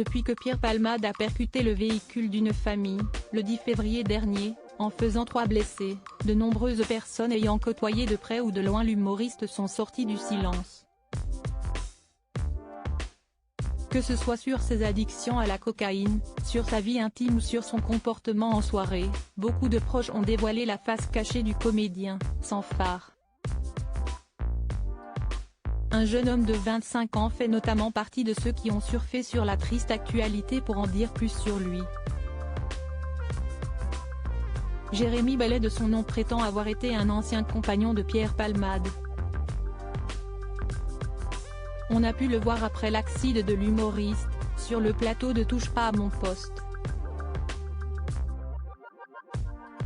Depuis que Pierre Palmade a percuté le véhicule d'une famille, le 10 février dernier, en faisant 3 blessés, de nombreuses personnes ayant côtoyé de près ou de loin l'humoriste sont sorties du silence. Que ce soit sur ses addictions à la cocaïne, sur sa vie intime ou sur son comportement en soirée, beaucoup de proches ont dévoilé la face cachée du comédien, sans phare. Un jeune homme de 25 ans fait notamment partie de ceux qui ont surfé sur la triste actualité pour en dire plus sur lui. Jérémy Bellet, de son nom, prétend avoir été un ancien compagnon de Pierre Palmade. On a pu le voir après l'accident de l'humoriste, sur le plateau de Touche pas à mon poste.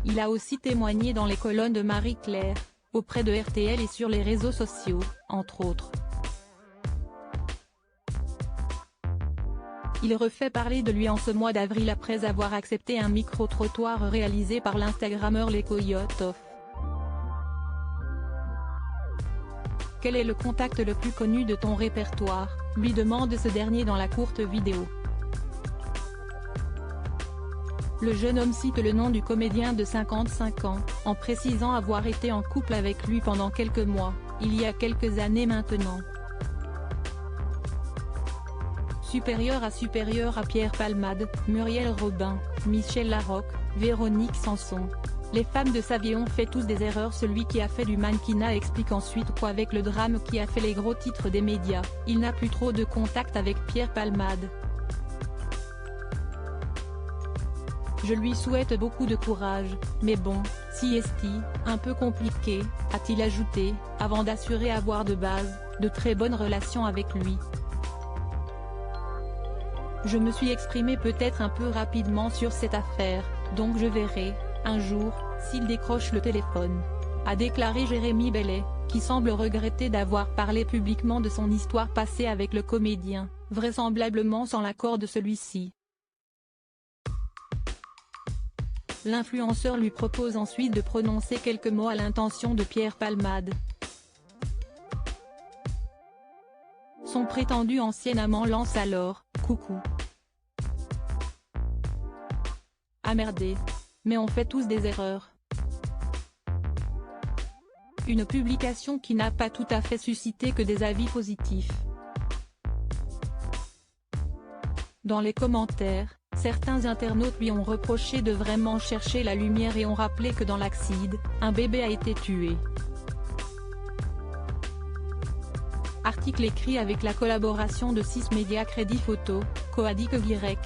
Il a aussi témoigné dans les colonnes de Marie-Claire, auprès de RTL et sur les réseaux sociaux, entre autres. Il refait parler de lui en ce mois d'avril après avoir accepté un micro-trottoir réalisé par l'Instagrammeur Les Coyotes Off. Quel est le contact le plus connu de ton répertoire, lui demande ce dernier dans la courte vidéo. Le jeune homme cite le nom du comédien de 55 ans, en précisant avoir été en couple avec lui pendant quelques mois, il y a quelques années maintenant. Supérieur à Pierre Palmade, Muriel Robin, Michel Larocque, Véronique Sanson. Les fans de Xavier ont fait tous des erreurs. Celui qui a fait du mannequinat explique ensuite qu'avec le drame qui a fait les gros titres des médias, il n'a plus trop de contact avec Pierre Palmade. Je lui souhaite beaucoup de courage, mais bon, si est-il, un peu compliqué, a-t-il ajouté, avant d'assurer avoir de base, de très bonnes relations avec lui. Je me suis exprimé peut-être un peu rapidement sur cette affaire, donc je verrai, un jour, s'il décroche le téléphone. A déclaré Jérémy Bellet, qui semble regretter d'avoir parlé publiquement de son histoire passée avec le comédien, vraisemblablement sans l'accord de celui-ci. L'influenceur lui propose ensuite de prononcer quelques mots à l'intention de Pierre Palmade. Son prétendu ancien amant lance alors « Coucou. Ah merdé. Mais on fait tous des erreurs ». Une publication qui n'a pas tout à fait suscité que des avis positifs. Dans les commentaires, certains internautes lui ont reproché de vraiment chercher la lumière et ont rappelé que dans l'accident, un bébé a été tué. Article écrit avec la collaboration de 6 médias Crédit Photo, Coadic Y.